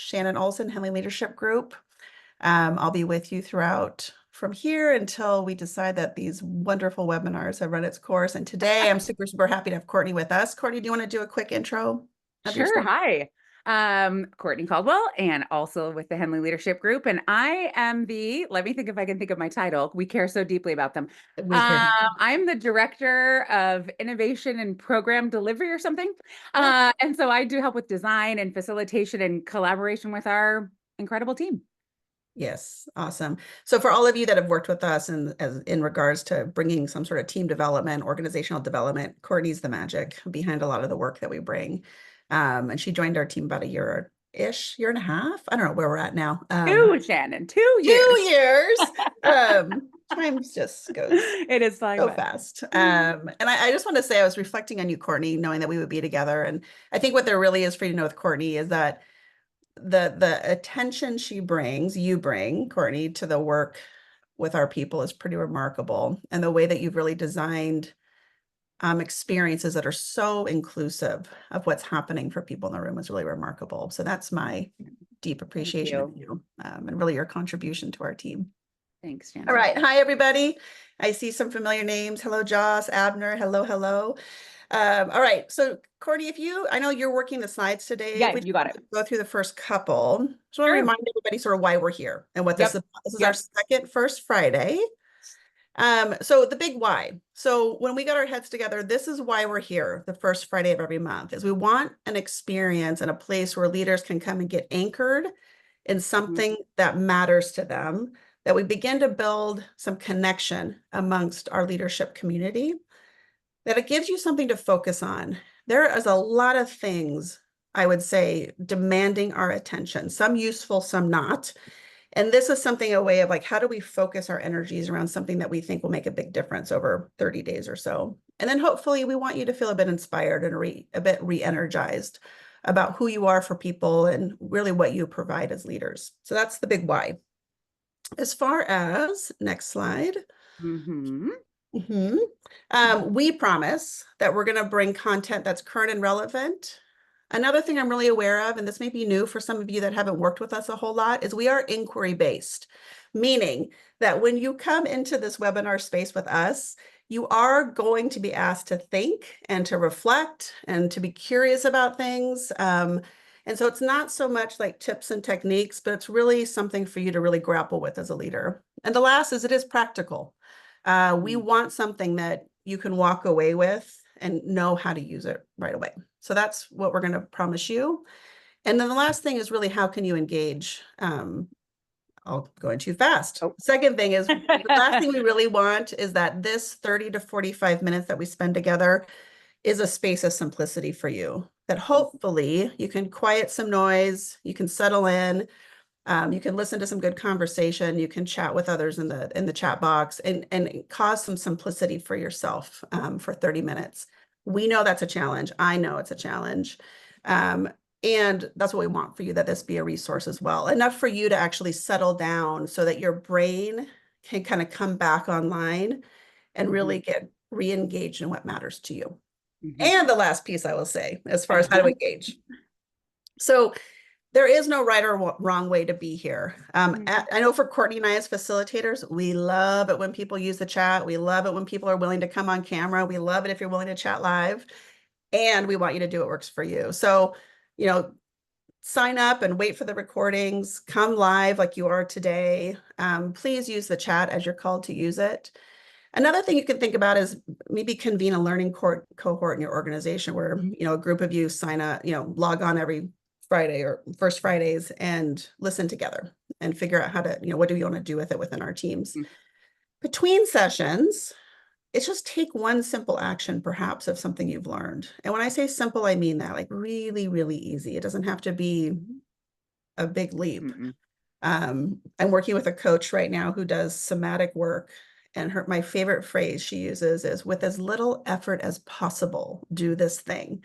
Shanon Olsen, Henley Leadership Group. I'll be with you throughout from here until we decide that these wonderful webinars have run its course. And today I'm super, super happy to have Courtney with us. Courtney, do you want to do a quick intro of Sure. yourself? Hi. Courtney Caldwell, and also with the Henley Leadership Group. And I am let me think if I can think of my title. We care so deeply about them. We care. I'm the Director of Innovation and Program Delivery or something. Yeah. And so I do help with design and facilitation and collaboration with our incredible team. Yes, awesome. So for all of you that have worked with us in regards to bringing some sort of team development, organizational development, Courtney's the magic behind a lot of the work that we bring. And she joined our team about a year-ish, year and a half. I don't know where we're at now. Shanon, 2 years. 2 years. Time just goes It is flying so by. fast. And I just want to say I was reflecting on you, Courtney, knowing that we would be together. And I think what there really is for you to know with Courtney is that the attention you bring, Courtney, to the work with our people is pretty remarkable. And the way that you've really designed experiences that are so inclusive of what's happening for people in the room is really remarkable. So that's my deep appreciation of you and really your contribution to our team. Thanks, Jan. All right. Hi, everybody. I see some familiar names. Hello, Joss, Abner. Hello, hello. All right. So, Courtney, I know you're working the slides today. Yeah, We you got it. go through the first couple. Just want to Sure. remind everybody sort of why we're here and what this is. This is our second First Friday. So the big why. So when we got our heads together, this is why we're here the first Friday of every month, is we want an experience and a place where leaders can come and get anchored in something that matters to them, that we begin to build some connection amongst our leadership community, that it gives you something to focus on. There is a lot of things, I would say, demanding our attention, some useful, some not. And this is a way of like, how do we focus our energies around something that we think will make a big difference over 30 days or so? And then hopefully we want you to feel a bit inspired and a bit re-energized about who you are for people and really what you provide as leaders. So that's the big why. As far as, next slide. We promise that we're going to bring content that's current and relevant. Another thing I'm really aware of, and this may be new for some of you that haven't worked with us a whole lot, is we are inquiry-based, meaning that when you come into this webinar space with us, you are going to be asked to think and to reflect and to be curious about things. And so it's not so much like tips and techniques, but it's really something for you to really grapple with as a leader. And the last is it is practical. We want something that you can walk away with and know how to use it right away. So that's what we're going to promise you. And then the last thing is really, how can you engage? I'll go in too fast. Second thing is, the last thing we really want is that this 30 to 45 minutes that we spend together is a space of simplicity for you, that hopefully you can quiet some noise, you can settle in, you can listen to some good conversation, you can chat with others in the chat box and cause some simplicity for yourself for 30 minutes. We know that's a challenge. I know it's a challenge. And that's what we want for you, that this be a resource as well. Enough for you to actually settle down so that your brain can kind of come back online and really get re-engaged in what matters to you. And the last piece I will say, as far as how to engage. So there is no right or wrong way to be here. I know for Courtney and I as facilitators, we love it when people use the chat. We love it when people are willing to come on camera. We love it if you're willing to chat live. And we want you to do what works for you. So, sign up and wait for the recordings. Come live like you are today. Please use the chat as you're called to use it. Another thing you can think about is maybe convene a learning cohort in your organization where, a group of you sign up, log on every Friday or First Fridays and listen together and figure out how to, what do we want to do with it within our teams. Between sessions, it's just take one simple action, perhaps, of something you've learned. And when I say simple, I mean that, like really, really easy. It doesn't have to be a big leap. I'm working with a coach right now who does somatic work. And my favorite phrase she uses is, with as little effort as possible, do this thing.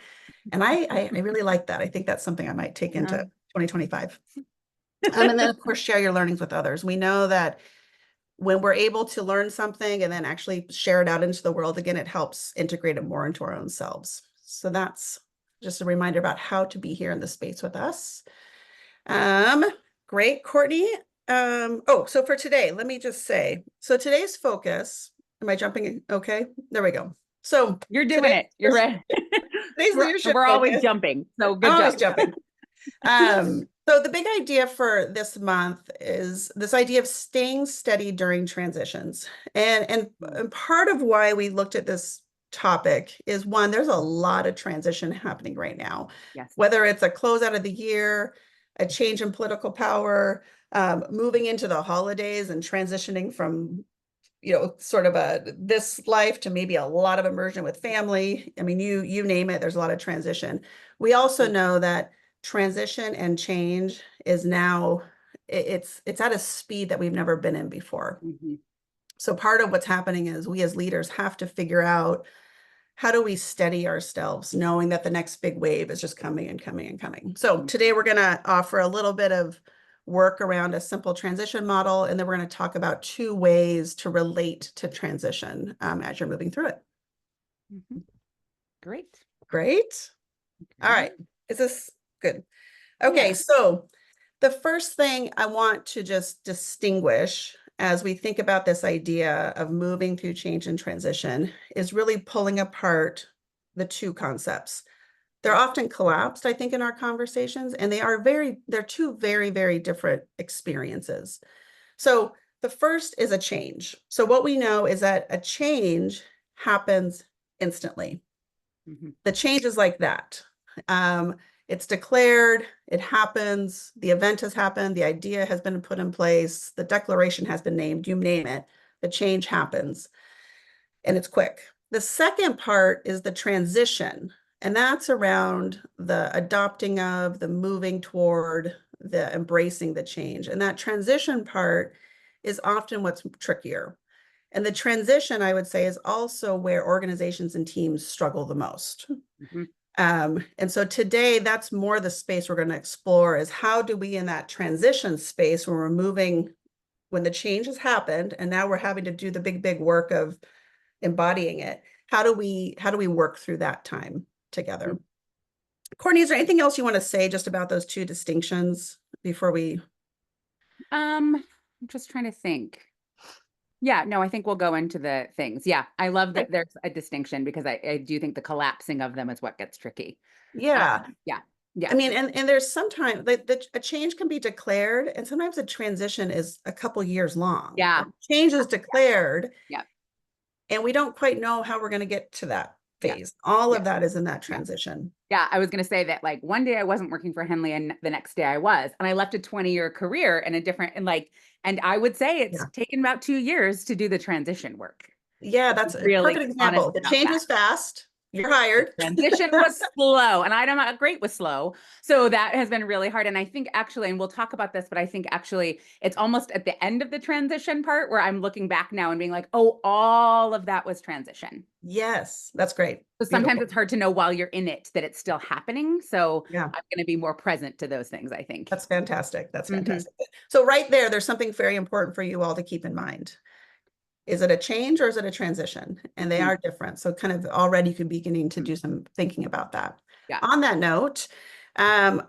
And I really like that. I think that's something I might take into 2025. And then, of course, share your learnings with others. We know that when we're able to learn something and then actually share it out into the world again, it helps integrate it more into our own selves. So that's just a reminder about how to be here in the space with us. Great, Courtney. Oh, so for today, let me just say, so today's focus, am I jumping in? Okay, there we go. So You're doing today's, it. You're right. today's leadership We're always focus, jumping. So I'm good always job. jumping. So the big idea for this month is this idea of staying steady during transitions. And part of why we looked at this topic is one, there's a lot of transition happening right now, Yes. whether it's a closeout of the year, a change in political power, moving into the holidays and transitioning from sort of this life to maybe a lot of immersion with family. I mean, you name it, there's a lot of transition. We also know that transition and change is now it's at a speed that we've never been in before. Mm-hmm. So part of what's happening is we as leaders have to figure out how do we steady ourselves, knowing that the next big wave is just coming and coming and coming. So today we're going to offer a little bit of work around a simple transition model, and then we're going to talk about 2 ways to relate to transition as you're moving through it. Mm-hmm. Great. Great. All right. Is this good? Okay, Yeah. so the first thing I want to just distinguish as we think about this idea of moving through change and transition is really pulling apart the 2 concepts. They're often collapsed, I think, in our conversations, and they're 2 very, very different experiences. So the first is a change. So what we know is that a change happens instantly. Mm-hmm. The change is like that. It's declared, it happens, the event has happened, the idea has been put in place, the declaration has been named, you name it, the change happens, and it's quick. The second part is the transition, and that's around the adopting of, the moving toward, the embracing the change. And that transition part is often what's trickier. And the transition, I would say, is also where organizations and teams struggle the most. Mm-hmm. And so today, that's more the space we're going to explore is how do we in that transition space when we're moving, when the change has happened, and now we're having to do the big work of embodying it. How do we work through that time together? Mm-hmm. Courtney, is there anything else you want to say just about those 2 distinctions before we? I'm just trying to think. Yeah, no, I think we'll go into the things. Yeah, I love that there's a distinction because I do think the collapsing of them is what gets tricky. Yeah. Yeah. Yeah. I mean, and there's sometimes a change can be declared, and sometimes a transition is a couple years long. Yeah. Change is declared. Yeah. And we don't quite know how we're going to get to that phase. Yeah. All Yeah. of that is in that transition. Yeah, I was going to say that like one day I wasn't working for Henley and the next day I was, and I left a 20-year career in a different, and I would say it's taken about 2 years to do the transition work. Yeah, that's a really perfect example. The change was fast. You're hired. The transition was slow, and I'm not great with slow. So that has been really hard. And I think actually, and we'll talk about this, but I think actually it's almost at the end of the transition part where I'm looking back now and being like, oh, all of that was transition. Yes, that's great. So sometimes it's hard to know while you're in it that it's still happening. So yeah, I'm going to be more present to those things, I think. That's fantastic. That's fantastic. So right there's something very important for you all to keep in mind. Is it a change or is it a transition? And they are different. So kind of already you could be beginning to do some thinking about that. Yeah. On that note, I'd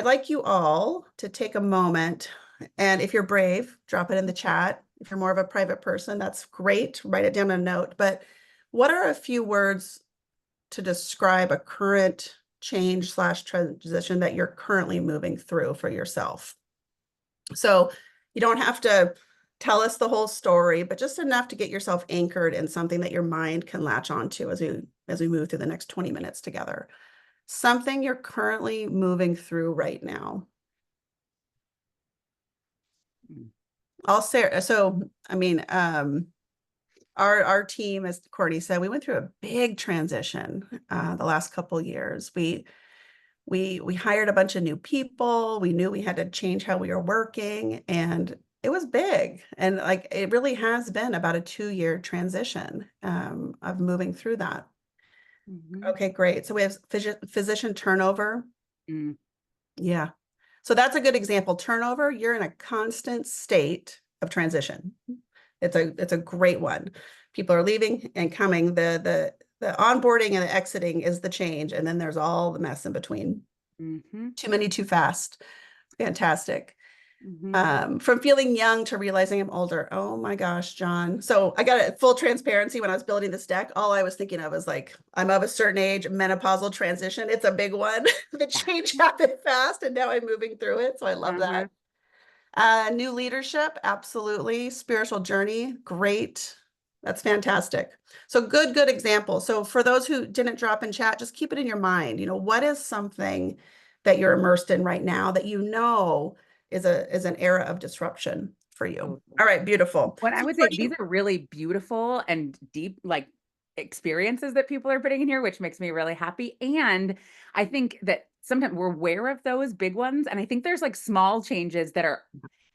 like you all to take a moment, and if you're brave, drop it in the chat. If you're more of a private person, that's great. Write it down on a note. But what are a few words to describe a current change/transition that you're currently moving through for yourself? So you don't have to tell us the whole story, but just enough to get yourself anchored in something that your mind can latch onto as we move through the next 20 minutes together. Something you're currently moving through right now. I'll say, so, I mean, our team, as Courtney said, we went through a big transition the last couple of years. We hired a bunch of new people. We knew we had to change how we were working, and it was big. And like, it really has been about a 2-year transition of moving through that. Okay, great. So we have physician turnover. Yeah. So that's a good example. Turnover, you're in a constant state of transition. It's a great one. People are leaving and coming. The onboarding and the exiting is the change, and then there's all the mess in between. Too many, too fast. Fantastic. Mhm. From feeling young to realizing I'm older. Oh my gosh, John. So I got it full transparency when I was building this deck. All I was thinking of was like, I'm of a certain age, menopausal transition. It's a big one. The Yeah. change happened fast and now I'm moving through it. So I love that. Uh-huh. New leadership, absolutely. Spiritual journey, great. That's fantastic. So good example. So for those who didn't drop in chat, just keep it in your mind. What is something that you're immersed in right now that is an era of disruption for you? Totally. All right, beautiful. What I So would say, Courtney, these are really beautiful and deep, like experiences that people are putting in here, which makes me really happy. And I think that sometimes we're aware of those big ones. And I think there's like small changes that are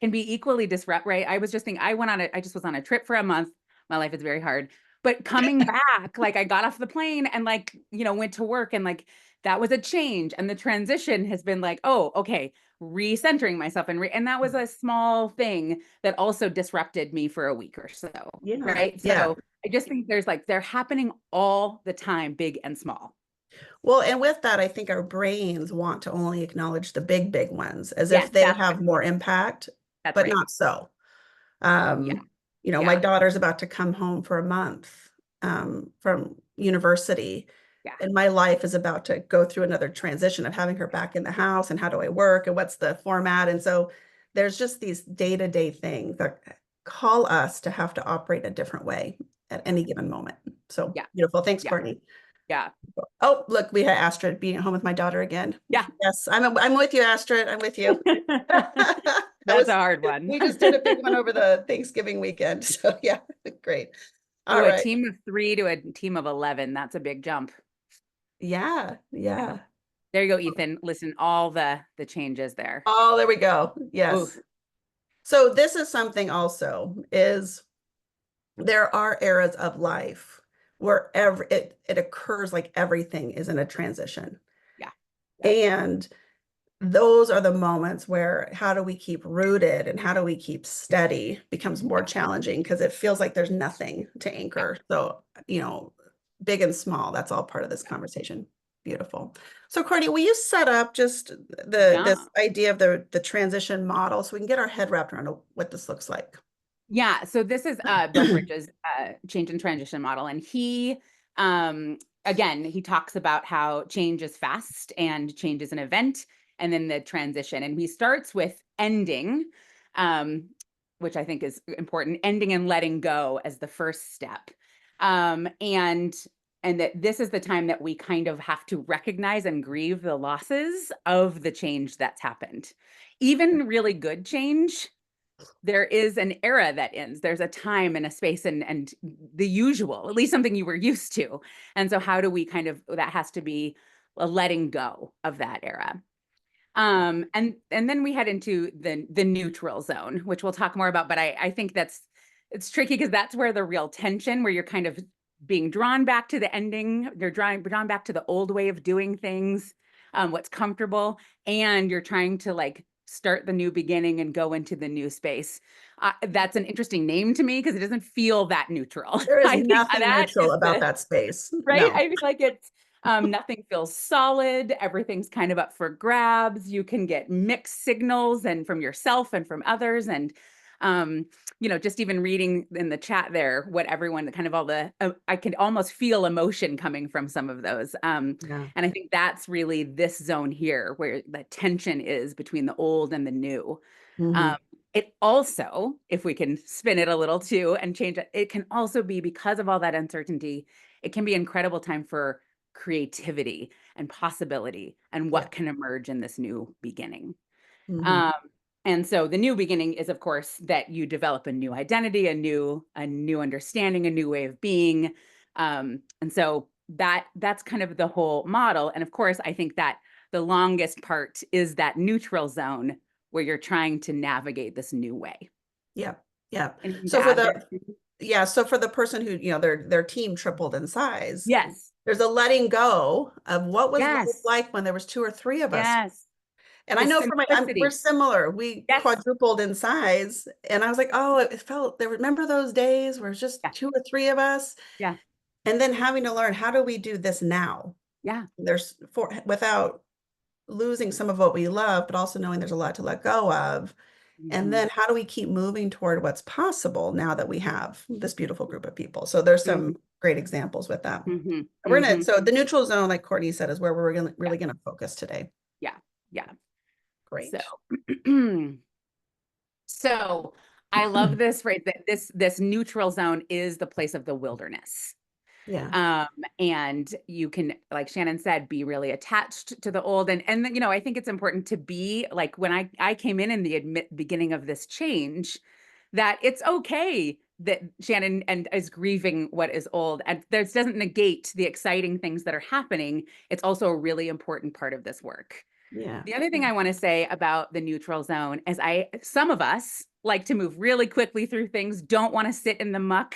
can be equally disrupt, right? I was just thinking, I just was on a trip for a month. My life is very hard. But coming back, like I got off the plane and like, went to work and like that was a change. And the transition has been like, oh, okay, recentering myself and that was a small thing that also disrupted me for a week or so, yeah, right? yeah. So I just think there's like they're happening all the time, big and small. Well, and with that, I think our brains want to only acknowledge the big ones as if Yes, they have more impact, that's but right. not so. Yeah, My yeah, daughter's about to come home for a month from university, yeah, and my life is about to go through another transition of having her back in the house and how do I work and what's the format. And so there's just these day-to-day things that call us to have to operate a different way at any given moment. So yeah, beautiful. Thanks, yeah, Courtney. yeah, Oh, look, we had Astrid being at home with my daughter again. yeah. Yes, I'm with you, Astrid. I'm with you. That That's was a hard one. we just did a big one over the Thanksgiving weekend. So yeah, great. All Ooh, a right. team of 3 to a team of 11. That's a big jump. Yeah, yeah. There you go, Ethan. Listen, all the changes there. Oh, there we go. Ooh, Yes. So this is something also is there are eras of life where it occurs like everything is in a transition. yeah, yeah, And those are the moments where how do we keep rooted and how do we keep steady becomes more yeah, challenging because it feels like there's nothing to yeah, anchor. So, big and small, that's all part of this yeah. conversation. Beautiful. So, Courtney, will you set up just this Yeah. idea of the transition model so we can get our head wrapped around what this looks like? Yeah, so this is Bill Bridges' change and transition model, and he again he talks about how change is fast and change is an event, and then the transition, and he starts with ending, um, which I think is important, ending and letting go as the first step, and that this is the time that we kind of have to recognize and grieve the losses of the change that's happened, even really good change there is an era that ends. There's a time and a space and the usual, at least something you were used to. And so how do we kind of that has to be a letting go of that era. And then we head into the neutral zone, which we'll talk more about, but I think it's tricky because that's where the real tension, where you're kind of being drawn back to the ending, you're drawn back to the old way of doing things, what's comfortable, and you're trying to like start the new beginning and go into the new space. That's an interesting name to me because it doesn't feel that neutral. There is I think nothing that neutral is about that space. right? No. I feel like it's nothing feels solid. Everything's kind of up for grabs. You can get mixed signals and from yourself and from others. And um, just even reading in the chat there, what everyone kind of all the I can almost feel emotion coming from some of those. Yeah. And I think that's really this zone here where the tension is between the old and the new. Hmm. Um, it also, if we can spin it a little too and change it, it can also be because of all that uncertainty, it can be an incredible time for creativity and possibility and Yeah. what can emerge in this new beginning. Hmm. Um, and so the new beginning is, of course, that you develop a new identity, a new understanding, a new way of being. And so that's kind of the whole model. And of course, I think that the longest part is that neutral zone where you're trying to navigate this new way. Yeah. Yeah. Anything to So for add there? the Yeah, so for the person who, their team tripled in size, Yes. there's a letting go of what was life Yes. like when there was two or three of us. Yes. And I The know we're simplicity. similar. We Yes. quadrupled in size, and I was like, oh, it felt there. Remember those days where it's just Yeah. two or three of us, Yeah. and then having to learn how do we do this now? Yeah. There's without losing some of what we love, but also knowing there's a lot to let go of. And Mhm. then how do we keep moving toward what's possible now that we have this beautiful group of people? So there's some great examples with that. Mhm. We're gonna, Mhm. so the neutral zone, like Courtney said, is where we're gonna, Yeah. really gonna focus today. Yeah. Yeah. So, Great. so I love this phrase that this neutral zone is the place of the wilderness. Yeah. Um, and you can, like Shanon said, be really attached to the old. And then, I think it's important to be like when I came in the beginning of this change, that it's okay that Shanon and is grieving what is old, and this doesn't negate the exciting things that are happening. It's also a really important part of this work. Yeah. The other thing I want to say about the neutral zone is some of us like to move really quickly through things, don't want to sit in the muck,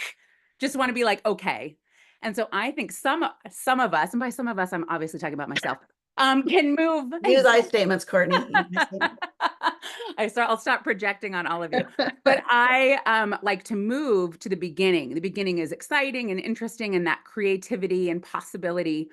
just want to be like, okay. And so I think some of us, and by some of us, I'm obviously talking about myself, can move. Use I statements, Courtney. Use I statements. I'll stop projecting on all of you. But I like to move to the beginning. The beginning is exciting and interesting, and that creativity and possibility.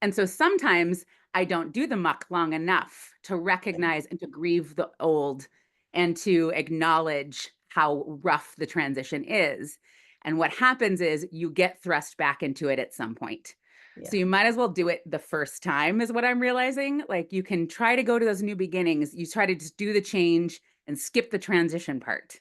And so sometimes I don't do the muck long enough to recognize and to grieve the old and to acknowledge how rough the transition is. And what happens is you get thrust back into it at some point. Yeah. So you might as well do it the first time, is what I'm realizing. Like you can try to go to those new beginnings. You try to just do the change and skip the transition part.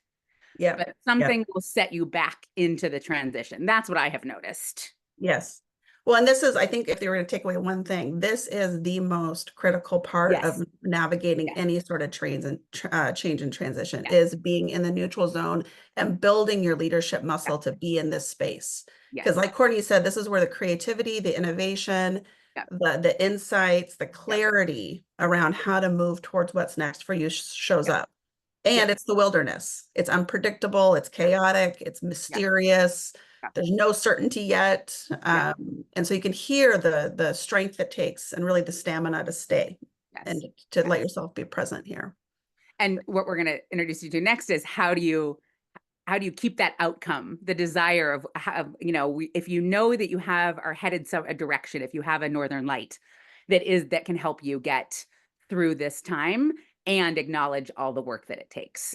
Yeah. But Yeah. something will set you back into the transition. That's what I have noticed. Yes. Well, and this is, I think if they were going to take away one thing, this is the most critical part of Yes. navigating Yes. any sort of change and transition Yes. is being in the neutral zone and building your leadership muscle to be in this space. Because Yes. like Courtney said, this is where the creativity, the innovation, Yep. the insights, the Yep. clarity around how to move towards what's next for you shows Yep. up. And Yep. it's the wilderness. It's unpredictable, it's chaotic, it's Yep. mysterious. Yep. There's no certainty yet. Yep. And so you can hear the strength it takes and really the stamina to stay and Yes. to let Yes. yourself be present here. And what we're going to introduce you to next is how do you keep that outcome, the desire of how, if you know that you are headed a direction, if you have a northern light that can help you get through this time and acknowledge all the work that it takes.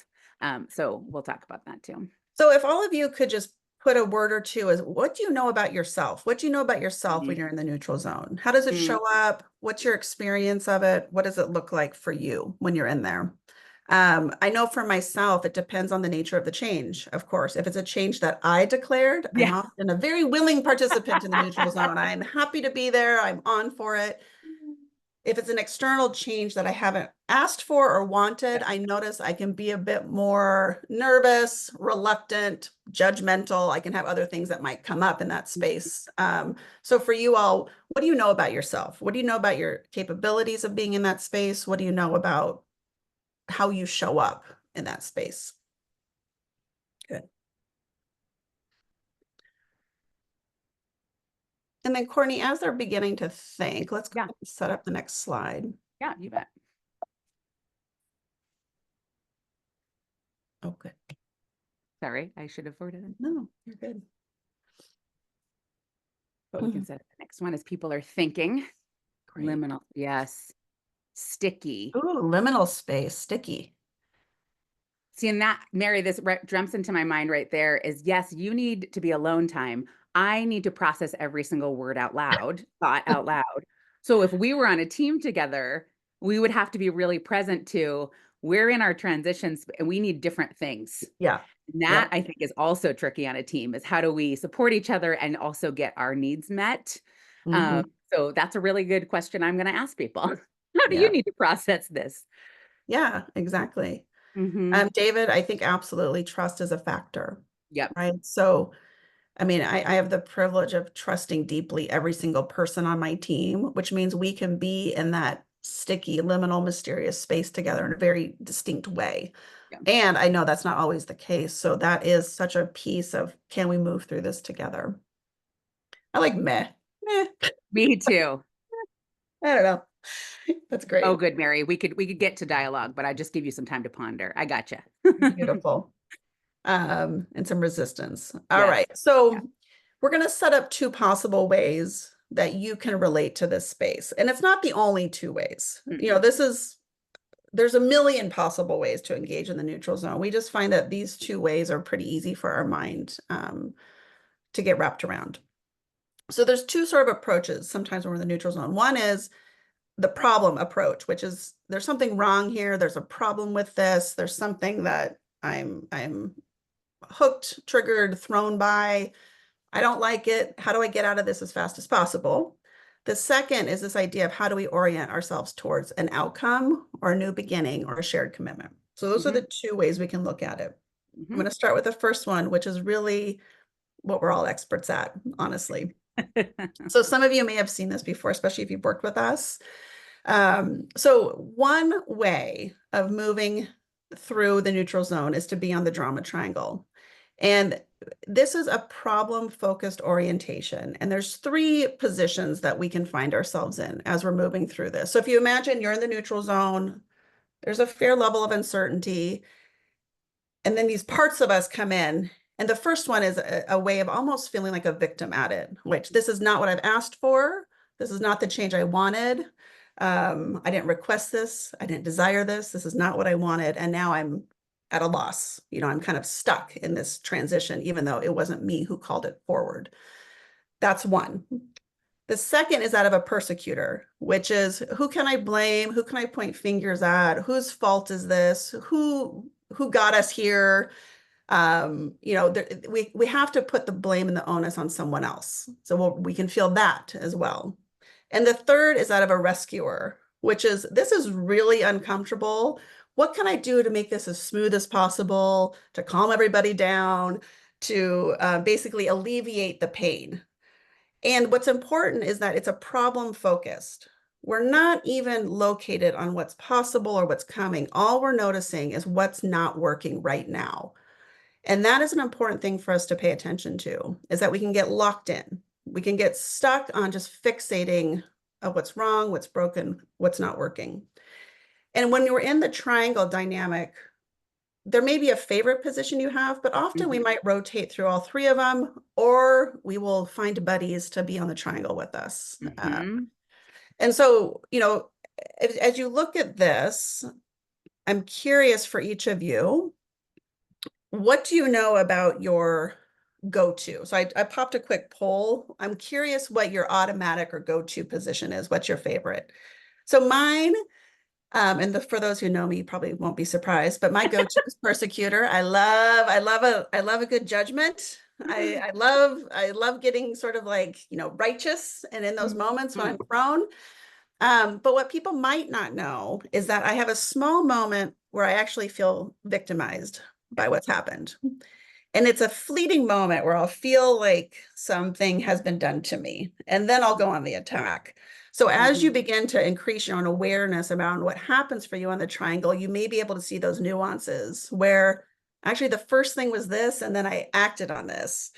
So we'll talk about that too. So if all of you could just put a word or two as what do you know about yourself? What do you know about yourself when Mhm. you're in the neutral zone? How does it Mm. show up? What's your experience of it? What does it look like for you when you're in there? I know for myself, it depends on the nature of the change, of course. If it's a change that I declared, I'm Yeah. often a very willing participant in the neutral zone. I'm happy to be there. I'm on for it. If it's an external change that I haven't asked for or wanted, I notice I can be a bit more nervous, reluctant, judgmental. I can have other things that might come up in that space. So for you all, what do you know about yourself? What do you know about your capabilities of being in that space? What do you know about how you show up in that space? Good. And then Courtney, as they're beginning to think, let's go Yeah. ahead and set up the next slide. Yeah, you bet. Oh, good. Sorry, I should have forwarded it. No, you're good. But we can set up the next one as people are thinking. Great. Liminal. Yes. Sticky. Ooh, liminal space, sticky. See, and that, Mary, this jumps into my mind right there is yes, you need to be alone time. I need to process every single word out loud, thought out loud. So if we were on a team together, we would have to be really present to we're in our transitions and we need different things. Yeah. And that Yep. I think is also tricky on a team is how do we support each other and also get our needs met? Mhm. So that's a really good question I'm going to ask people. How do you Yeah. need to process this? Yeah, exactly. Mm-hmm. David, I think absolutely trust is a factor, Yep. right? So, I mean, I have the privilege of trusting deeply every single person on my team, which means we can be in that sticky, liminal, mysterious space together in a very distinct way. Yeah. And I know that's not always the case. So that is such a piece of can we move through this together? I like meh. Meh. Me too. I don't know. That's Oh, great. good, Mary. We could get to dialogue, but I just give you some time to ponder. I gotcha. Beautiful. And some resistance. All Yes. right. Yeah. So we're going to set up two possible ways that you can relate to this space. And it's not the only two ways. You know, there's a million possible ways to engage in the neutral zone. We just find that these two ways are pretty easy for our mind to get wrapped around. So there's two sort of approaches sometimes when we're in the neutral zone. One is the problem approach, which is there's something wrong here. There's a problem with this. There's something that I'm hooked, triggered, thrown by. I don't like it. How do I get out of this as fast as possible? The second is this idea of how do we orient ourselves towards an outcome or a new beginning or a shared commitment. So those are the two ways we can look at it. I'm going to start with the first one, which is really what we're all experts at, honestly. So some of you may have seen this before, especially if you've worked with us. So one way of moving through the neutral zone is to be on the drama triangle. And this is a problem-focused orientation. And there's three positions that we can find ourselves in as we're moving through this. So if you imagine you're in the neutral zone, there's a fair level of uncertainty. And then these parts of us come in. And the first one is a way of almost feeling like a victim at it, which this is not what I've asked for. This is not the change I wanted. I didn't request this. I didn't desire this. This is not what I wanted. And now I'm at a loss. You know, I'm kind of stuck in this transition, even though it wasn't me who called it forward. That's one. The second is that of a persecutor, which is who can I blame? Who can I point fingers at? Whose fault is this? Who got us here? You know, we have to put the blame and the onus on someone else. So we can feel that as well. And the third is that of a rescuer, which is this is really uncomfortable. What can I do to make this as smooth as possible, to calm everybody down, to basically alleviate the pain? And what's important is that it's a problem focused. We're not even located on what's possible or what's coming. All we're noticing is what's not working right now. And that is an important thing for us to pay attention to, is that we can get locked in. We can get stuck on just fixating of what's wrong, what's broken, what's not working. And when you're in the triangle dynamic, there may be a favorite position you have, but often we might rotate through all three of them, or we will find buddies to be on the triangle with us. And so, you know, as you look at this, I'm curious for each of you, what do you know about your go-to? So I popped a quick poll. I'm curious what your automatic or go-to position is. What's your favorite? So mine, and for those who know me, you probably won't be surprised, but my go-to is persecutor. I love a good judgment. I love getting sort of like, you know, righteous and in those moments when I'm thrown. But what people might not know is that I have a small moment where I actually feel victimized by what's happened. And it's a fleeting moment where I'll feel like something has been done to me, and then I'll go on the attack. So as you begin to increase your own awareness around what happens for you on the triangle, you may be able to see those nuances where actually the first thing was this, and then I acted on this.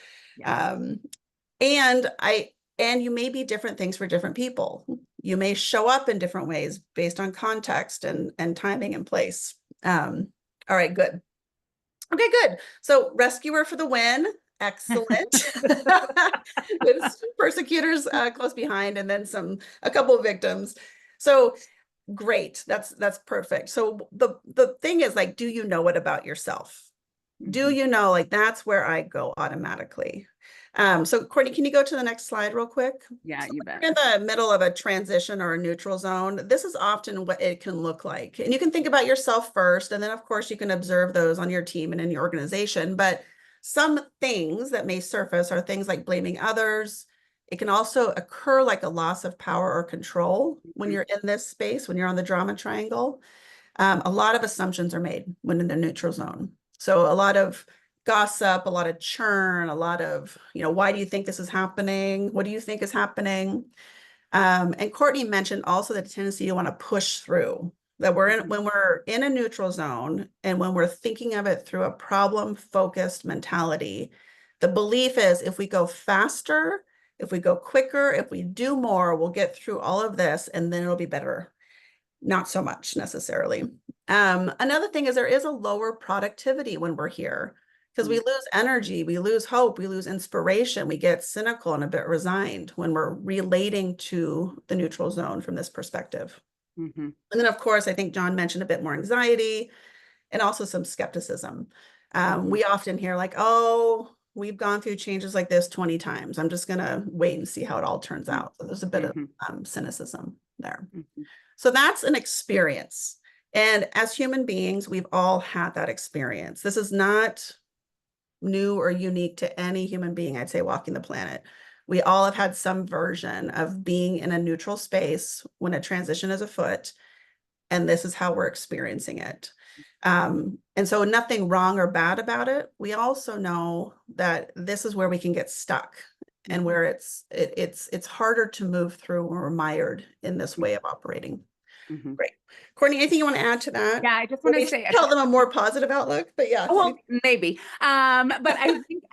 And you may be different things for different people. You may show up in different ways based on context and timing and place. All right, good. Okay, good. So rescuer for the win. Excellent. With persecutors close behind, and then a couple of victims. So great. That's perfect. So the thing is, like, do you know it about yourself? Do you know, like, that's where I go automatically. So Courtney, can you go to the next slide real quick? Yeah, you bet. In the middle of a transition or a neutral zone, this is often what it can look like. And you can think about yourself first, and then of course you can observe those on your team and in your organization. But some things that may surface are things like blaming others. It can also occur like a loss of power or control when you're in this space, when you're on the drama triangle. A lot of assumptions are made when in the neutral zone. So a lot of gossip, a lot of churn, a lot of, you know, why do you think this is happening? What do you think is happening? And Courtney mentioned also the tendency to want to push through, that when we're in a neutral zone and when we're thinking of it through a problem-focused mentality, the belief is if we go faster, if we go quicker, if we do more, we'll get through all of this and then it'll be better. Not so much necessarily. Another thing is there is a lower productivity when we're here, because we lose energy, we lose hope, we lose inspiration, we get cynical and a bit resigned when we're relating to the neutral zone from this perspective. Mm-hmm. And then, of course, I think John mentioned a bit more anxiety and also some skepticism. Mm-hmm. We often hear like, oh, we've gone through changes like this 20 times. I'm just going to wait and see how it all turns out. So there's a bit of cynicism there. Mm-hmm. So that's an experience. And as human beings, we've all had that experience. This is not new or unique to any human being, I'd say, walking the planet. We all have had some version of being in a neutral space when a transition is afoot, and this is how we're experiencing it. And so nothing wrong or bad about it. We also know that this is where we can get stuck and where it's harder to move through when we're mired in this way of operating. Mm-hmm. Great. Courtney, anything you want to add to that? Yeah, I just want to Maybe say tell them a more positive outlook, but yeah. well, maybe. But I think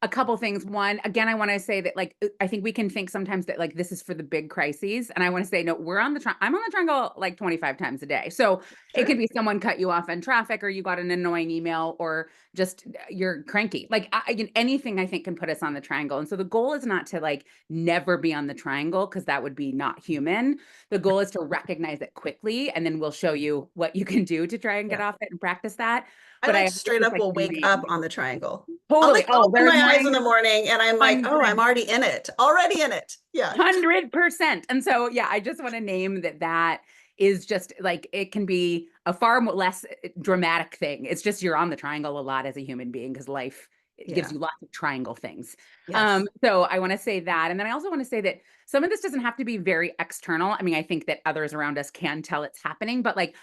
a couple things. One, again, I want to say that like I think we can think sometimes that like this is for the big crises. And I want to say, no, I'm on the triangle like 25 times a day. So it could be someone cut you off in traffic, or you got an annoying email, or just you're cranky. Like anything I think can put us on the triangle. And so the goal is not to like never be on the triangle, because that would be not human. The goal is to recognize it quickly, and then we'll show you what you can do to try and get off it and practice that. I But like I straight just up like will wake name. up on the triangle. I'll Totally. like Oh, open there's my eyes in mine. the morning and I'm like, oh, I'm 100. already in it, already in it. Yeah. 100%. And so, yeah, I just want to name that is just like, it can be a far less dramatic thing. It's just you're on the triangle a lot as a human being, because life gives you lots of triangle things. Yes. So I want to say that. And then I also want to say that some of this doesn't have to be very external. I mean, I think that others around us can tell it's happening, but like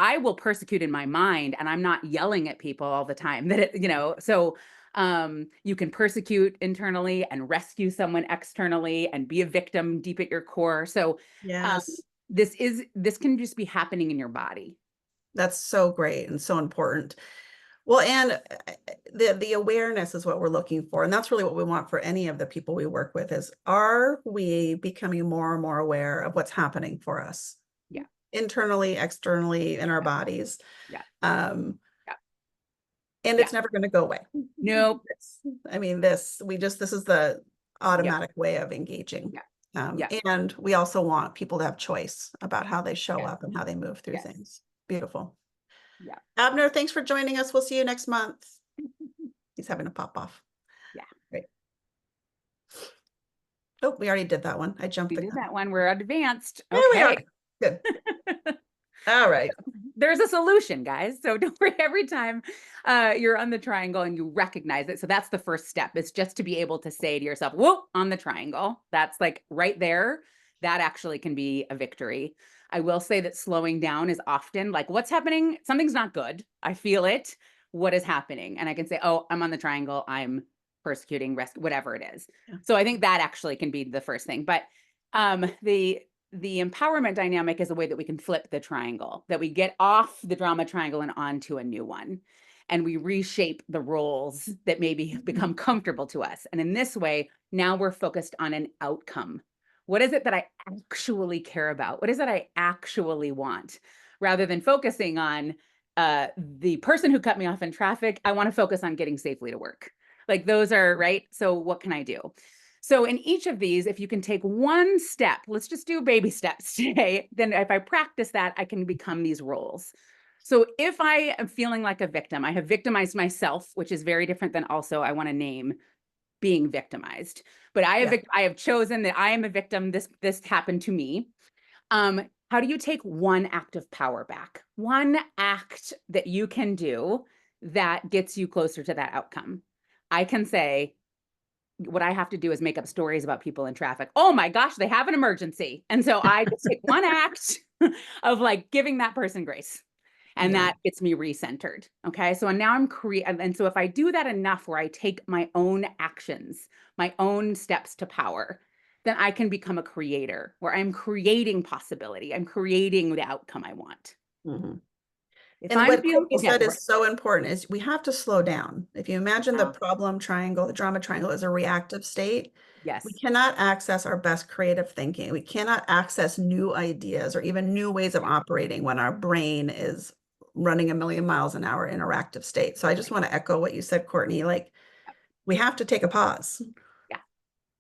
I will persecute in my mind, and I'm not yelling at people all the time that so you can persecute internally and rescue someone externally and be a victim deep at your core. So Yes. this can just be happening in your body. That's so great and so important. Well, and the awareness is what we're looking for. And that's really what we want for any of the people we work with is, are we becoming more and more aware of what's happening for us? Yeah. Internally, externally, in our bodies. Yeah. Yeah. And Yeah. it's never going to go away. Nope. I mean, this is the automatic way of engaging. And we also want people to have choice about how they show up and how they move through things. Beautiful. Yeah. Abner, thanks for joining us. We'll see you next month. He's having a pop off. Yeah. Great. Oh, we already did that one. I jumped. We did that one. We're advanced. There we are. Good. All right. There's a solution, guys. So don't worry, every time you're on the triangle and you recognize it. So that's the first step, is just to be able to say to yourself, whoa, on the triangle. That's like right there. That actually can be a victory. I will say that slowing down is often like, what's happening? Something's not good. I feel it. What is happening? And I can say, oh, I'm on the triangle. I'm persecuting, whatever it is. Yeah. So I think that actually can be the first thing. But the empowerment dynamic is a way that we can flip the triangle, that we get off the drama triangle and onto a new one. And we reshape the roles that maybe become comfortable to us. And in this way, now we're focused on an outcome. What is it that I actually care about? What is it I actually want? Rather than focusing on the person who cut me off in traffic, I want to focus on getting safely to work. Like those are, right? So what can I do? So in each of these, if you can take one step, let's just do baby steps today, then if I practice that, I can become these roles. So if I am feeling like a victim, I have victimized myself, which is very different than also I want to name being victimized. But I have chosen that I am a victim. This happened to me. How do you take one act of power back? One act that you can do that gets you closer to that outcome. I can say, what I have to do is make up stories about people in traffic. Oh my gosh, they have an emergency. And so I just take one act of like giving that person grace. And that gets me recentered. Okay. So now I'm and so if I do that enough where I take my own actions, my own steps to power, then I can become a creator, where I'm creating possibility. I'm creating the outcome I want. Mm-hmm. And what Courtney said is so important, is we have to slow down. If you imagine the problem triangle, the drama triangle is a reactive state. Yes. We cannot access our best creative thinking. We cannot access new ideas or even new ways of operating when our brain is running a million miles an hour interactive state. So I just want to echo what you said, Courtney, like we have to take a pause Yeah.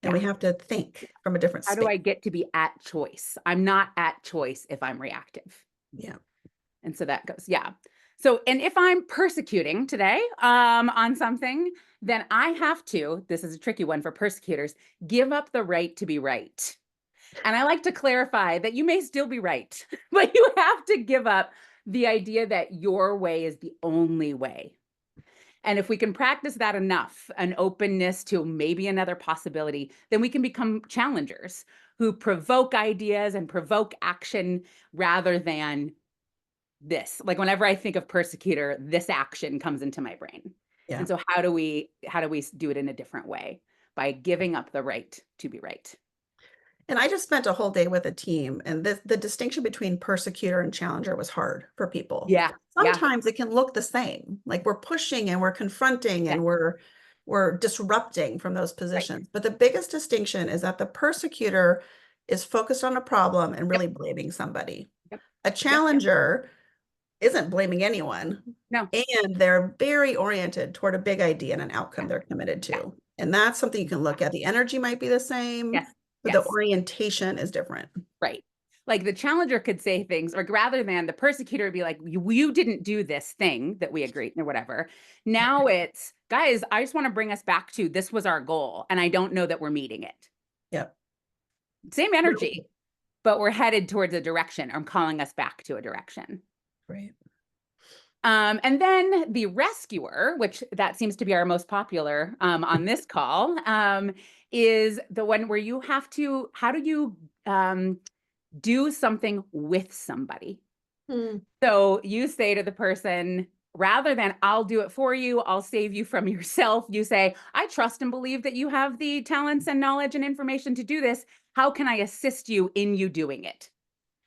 and we have to think from a different How do space. I get to be at choice? I'm not at choice if I'm reactive. Yeah. And so that goes, yeah. So, and if I'm persecuting today on something, then I have to, this is a tricky one for persecutors, give up the right to be right. And I like to clarify that you may still be right, but you have to give up the idea that your way is the only way. And if we can practice that enough, an openness to maybe another possibility, then we can become challengers who provoke ideas and provoke action rather than this. Like whenever I think of persecutor, this action comes into my brain. Yeah. And so how do we do it in a different way? By giving up the right to be right. And I just spent a whole day with a team, and the distinction between persecutor and challenger was hard for people. Yeah. Yeah. Sometimes it can look the same, like we're pushing and we're confronting Yeah. and we're disrupting from those Right. positions. But the biggest distinction is that the persecutor is focused on a problem and really Yep. blaming somebody. Yep. A Yep. Yep. challenger isn't blaming anyone, No. and they're very oriented toward a big idea and an outcome Yeah. they're committed Yeah. to. And that's something you can look at. The energy might be the same, Yes. but the Yes. orientation is different. Right. Like the challenger could say things, or rather than the persecutor would be like, you didn't do this thing that we agreed or whatever. Now it's, guys, I just want to bring us back to this was our goal. And I don't know that we're meeting it. Yep. Same energy, but we're headed towards a direction. I'm calling us back to a direction. Right. And then the rescuer, which that seems to be our most popular on this call, is the one where you have to, how do you do something with somebody? So you say to the person, rather than I'll do it for you, I'll save you from yourself, you say, I trust and believe that you have the talents and knowledge and information to do this. How can I assist you in you doing it?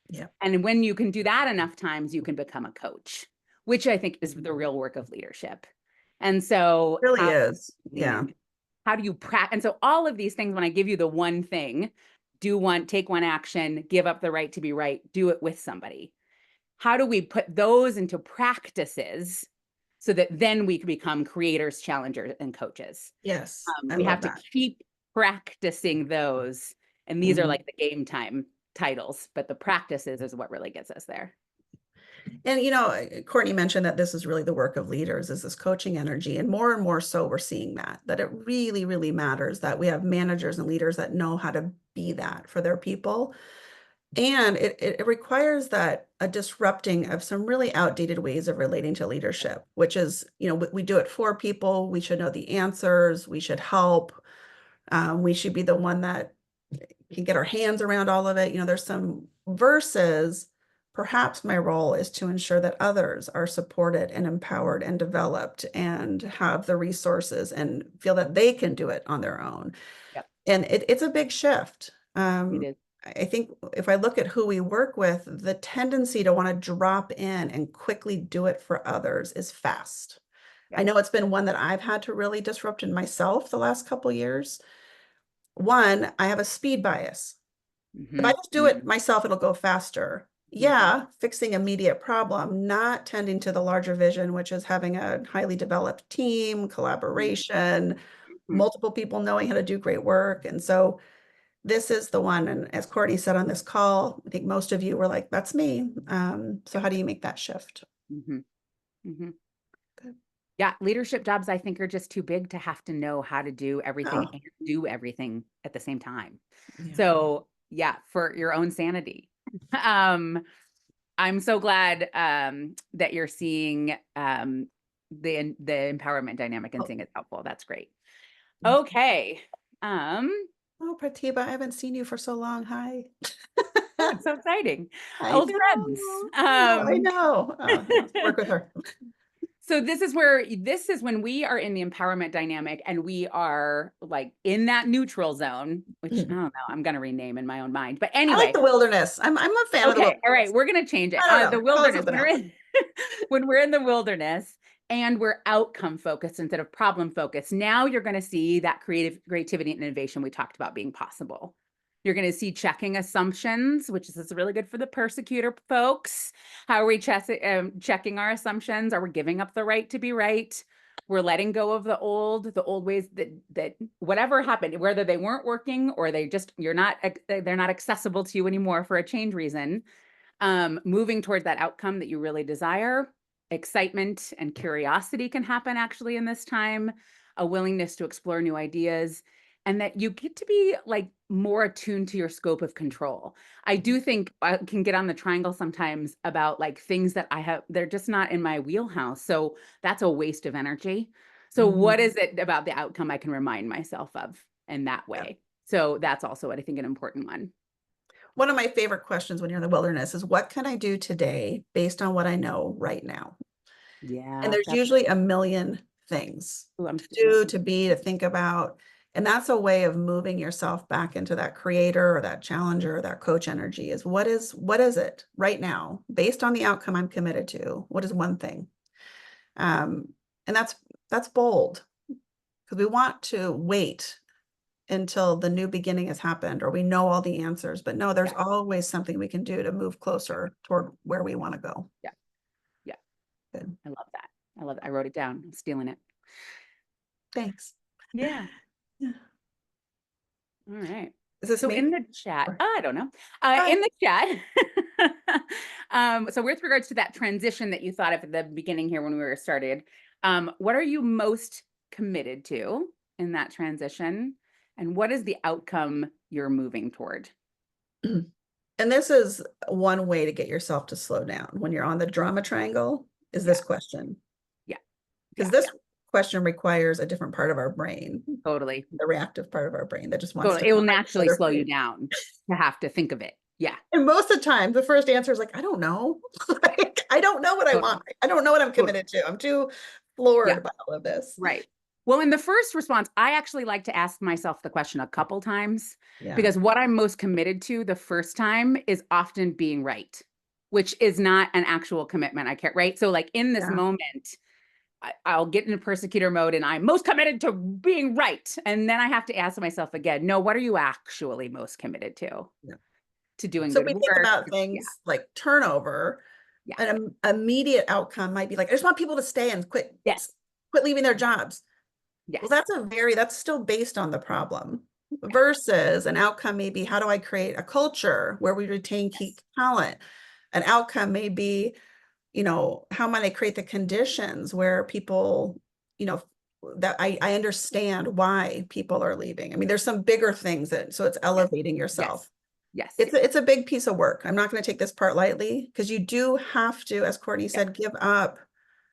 Yeah. And when you can do that enough times, you can become a coach, which I think is the real work of leadership. And so It really is. Yeah. how do you practice? And so all of these things, when I give you the one thing, take one action, give up the right to be right, do it with somebody. How do we put those into practices so that then we can become creators, challengers, and coaches? Yes. I We love have to that. keep practicing those. And these are like the game time titles, but the practices is what really gets us there. And, Courtney mentioned that this is really the work of leaders, is this coaching energy. And more so we're seeing that it really, really matters that we have managers and leaders that know how to be that for their people. And it requires that a disrupting of some really outdated ways of relating to leadership, which is, we do it for people. We should know the answers. We should help. We should be the one that can get our hands around all of it. There's some verses. Perhaps my role is to ensure that others are supported and empowered and developed and have the resources and feel that they can do it on their own. Yep. And it's a big shift. It is. I think if I look at who we work with, the tendency to want to drop in and quickly do it for others is fast. Yep. I know it's been one that I've had to really disrupt in myself the last couple of years. One, I have a speed bias. If I just do it myself, it'll go faster. Yeah, fixing immediate problem, not tending to the larger vision, which is having a highly developed team, collaboration, multiple people knowing how to do great work. And so this is the one. And as Courtney said on this call, I think most of you were like, that's me. So how do you make that shift? Yeah, leadership jobs, I think, are just too big to have to know how to do everything and do everything at the same time. Yeah. So yeah, for your own sanity. I'm so glad that you're seeing the empowerment dynamic and seeing it's helpful. That's great. Okay. Oh, Pratibha, I haven't seen you for so long. Hi. It's so exciting. I Old know. friends. I know. Work with her. So this is when we are in the empowerment dynamic and we are like in that neutral zone, which I don't know, I'm going to rename in my own mind. But anyway. I like the wilderness. I'm a fan of the wilderness. All right. We're going to change it. The wilderness. When we're in the wilderness and we're outcome focused instead of problem focused, now you're going to see that creativity and innovation we talked about being possible. You're going to see checking assumptions, which is really good for the persecutor folks. How are we checking our assumptions? Are we giving up the right to be right? We're letting go of the old ways that whatever happened, whether they weren't working or they're not accessible to you anymore for a change reason. Moving towards that outcome that you really desire. Excitement and curiosity can happen actually in this time, a willingness to explore new ideas, and that you get to be like more attuned to your scope of control. I do think I can get on the triangle sometimes about like things that they're just not in my wheelhouse. So that's a waste of energy. So what is it about the outcome I can remind myself of in that way? So that's also what I think an important one. One of my favorite questions when you're in the wilderness is, what can I do today based on what I know right now? And Yeah, there's usually a million things I'm to stealing do, that. to be, to think about. And that's a way of moving yourself back into that creator or that challenger or that coach energy, is what is it right now based on the outcome I'm committed to? What is one thing? And that's bold, because we want to wait until the new beginning has happened or we know all the answers. But no, there's Yeah, always something we can do to move closer toward where we want to go. yeah, yeah. Good. I love that. I love it. I wrote it down. I'm stealing it. Thanks. Yeah. All right. Is this So me? in the chat, Or- I don't know. Hi. In the chat, so with regards to that transition that you thought of at the beginning here when we were started, what are you most committed to in that transition? And what is the outcome you're moving toward? And this is one way to get yourself to slow down when you're on the drama triangle, is Yeah, this question. yeah, Because yeah, this question requires a different part of our brain, totally. the reactive part of our brain that just wants Totally. to It will fight, naturally flight, or slow you freeze. down to have to think of it. Yeah, And most of the time, the first answer is like, I don't know. Like, I don't know what I totally, want. I don't know what I'm totally. committed to. I'm too Yeah. floored by all of this. Right. Well, in the first response, I actually like to ask myself the question a couple times Yeah. because what I'm most committed to the first time is often being right, which is not an actual commitment. I care, right? So, like in this Yeah. moment, I'll get into persecutor mode and I'm most committed to being right. And then I have to ask myself again, no, what are you actually most committed to? Yeah. To doing So if good we think work. about Yeah. things like turnover, Yeah. an immediate outcome might be like, I just want people to stay and Yes. quit leaving their jobs. Well, Yes. that's still based on the problem, versus an outcome may be, how do I create a culture where we retain key Yes. talent? An outcome may be, how might I create the conditions where people, that I understand why people are leaving. I mean, there's some bigger things so it's Yes. elevating yourself. Yes. Yes. It's a big piece of work. I'm not going to take this part lightly, because you do have to, as Courtney Yep. said, give up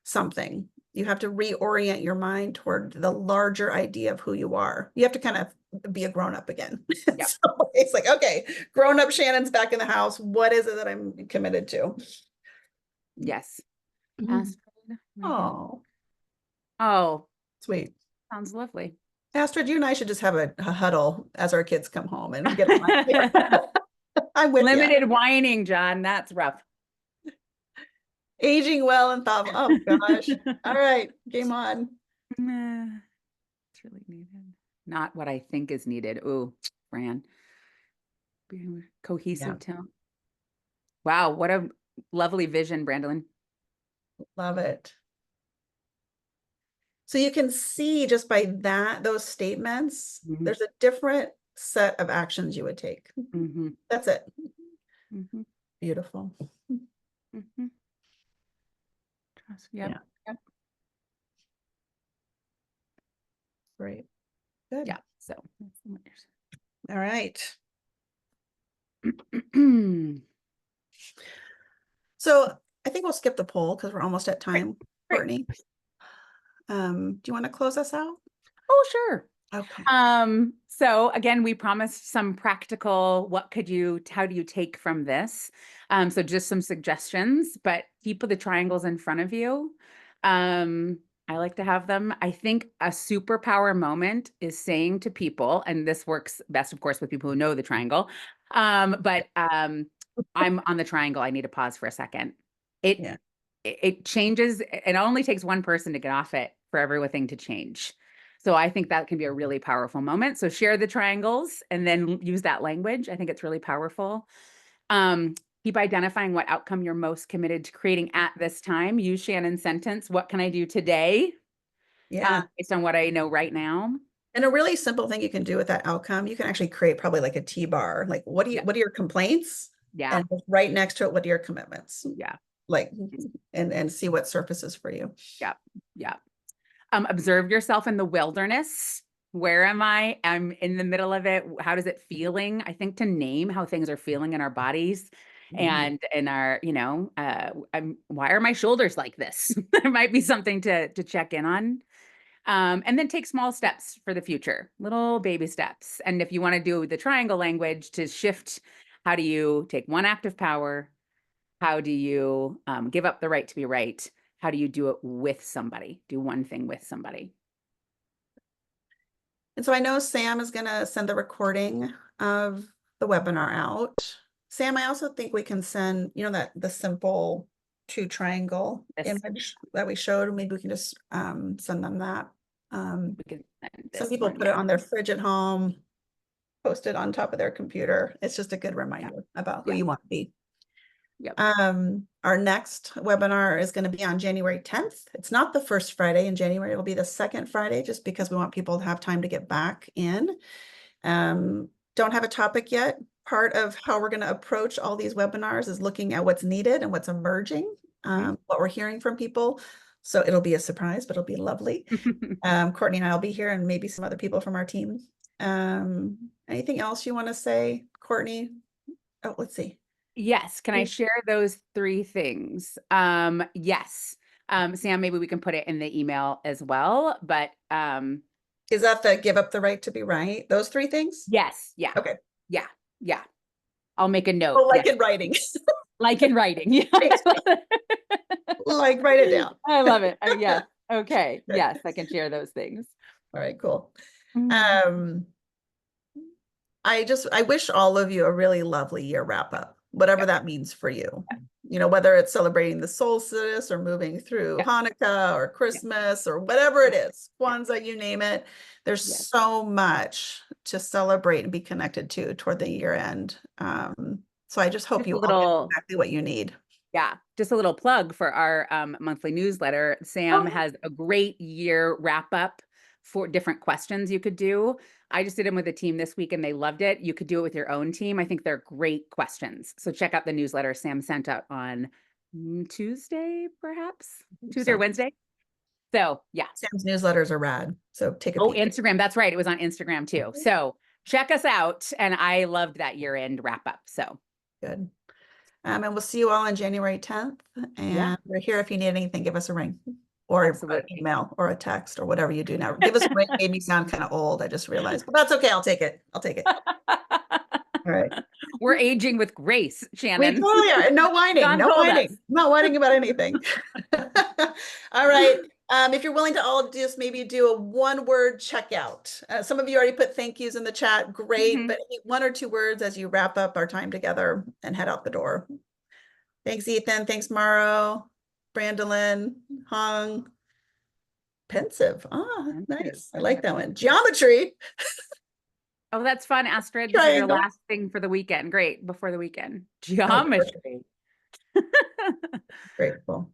something. You have to reorient your mind toward the larger idea of who you are. You have to kind of be a grown-up again. Yep. So it's like, okay, grown-up Shannon's back in the house. What is it that I'm committed to? Yes. Mhm. Astrid. Oh, Oh, sweet. sounds lovely. Astrid, you and I should just have a huddle as our kids come home and get them on here. I'm with you. Limited whining, John. That's rough. Aging well and thoughtful. Oh gosh. All right, game on. It's really needed. Not what I think is needed. Ooh, Fran. Being Yeah, cohesive tone. Wow, what a lovely vision, Brandon. love it. So you can see just by those statements, Mhm, there's a different set of actions you would take. mhm, That's it. mhm, Beautiful. mhm. Trust. Yep. Yeah, Yep. great. Good. Yeah. So that's the All right. winners. So I think we'll skip the poll because we're almost at Great. time, Great. Courtney. Do you want to close us out? Oh, sure. Okay. So again, we promised some practical, how do you take from this? So just some suggestions, but keep the triangles in front of you. I like to have them. I think a superpower moment is saying to people, and this works best, of course, with people who know the triangle. But I'm on the triangle. I need to pause for a second. Yeah. It changes. It only takes one person to get off it for everything to change. So I think that can be a really powerful moment. So share the triangles and then use that language. I think it's really powerful. Um, Keep identifying what outcome you're most committed to creating at this time. Use Shannon's sentence. What can I do today? Yeah. Based on what I know right now. And a really simple thing you can do with that outcome, you can actually create probably like a T-bar. Like, Yeah. what are your complaints? Yeah. And right next to it, what are your commitments? Yeah. Like, and see what surfaces for you. Yeah. Yeah. Observe yourself in the wilderness. Where am I? I'm in the middle of it. How does it feeling? I think to name how things are feeling in our bodies and in our, why are my shoulders like this? There might be something to check in on. And then take small steps for the future, little baby steps. And if you want to do the triangle language to shift, how do you take one act of power? How do you give up the right to be right? How do you do it with somebody? Do one thing with somebody. And so I know Sam is going to send the recording of the webinar out. Sam, I also think we can send, that the simple 2 triangle This, image that we showed. Maybe we can just send them that. we can send Some this people one, put it yeah. on their fridge at home, post it on top of their computer. It's just a good reminder about who you want to be. Yep. Our next webinar is going to be on January 10th. It's not the first Friday in January. It'll be the second Friday, just because we want people to have time to get back in. Don't have a topic yet. Part of how we're going to approach all these webinars is looking at what's needed and what's emerging, what we're hearing from people. So it'll be a surprise, but it'll be lovely. Courtney and I will be here, and maybe some other people from our team. Anything else you want to say, Courtney? Oh, let's see. Yes. Can I share those 3 things? Yes. Sam, maybe we can put it in the email as well, but is that the give up the right to be right? Those 3 things? yes. Yeah. Okay. Yeah. Yeah. I'll make a note. Oh, like Yes. in writing. Like in writing. Yeah. Like write it down. I love it. Yes. Okay. Good. Yes, I can share those things. All right, cool. Mhm. I wish all of you a really lovely year wrap up, whatever Yep. that means for you. Whether it's celebrating the solstice or moving through Yep. Hanukkah or Christmas or whatever it is, Kwanzaa, you name it. There's Yes. so much to celebrate and be connected to toward the year end. So I just hope you all get exactly what you need. Yeah, just a little plug for our monthly newsletter. Sam has a great year wrap up for different questions you could do. I just did them with a team this week and they loved it. You could do it with your own team. I think they're great questions. So check out the newsletter Sam sent out on Tuesday, perhaps Tuesday or Wednesday. So yeah, Sam's newsletters are rad. So take a peek. Instagram. That's right. It was on Instagram too. So check us out. And I loved that year end wrap up. So good. And we'll see you all on January 10th. And we're here if you need anything, give us a ring or an email or a text or whatever you do now. Give us a ring. Made me sound kind of old. I just realized, but that's okay. I'll take it. I'll take it. All right. We're aging with grace, Shannon. We totally are. No whining. No whining. Not whining about anything. All right. If you're willing to all just maybe do a 1-word checkout. Some of you already put thank yous in the chat. Great. But 1 or 2 words as you wrap up our time together and head out the door. Thanks, Ethan. Thanks, Mauro, Brandolyn, Hong. Pensive. Nice. I like that one. Geometry. Oh, that's fun, Astrid. This is your last thing for the weekend. Great. Before the weekend. Geometry. Great. Cool.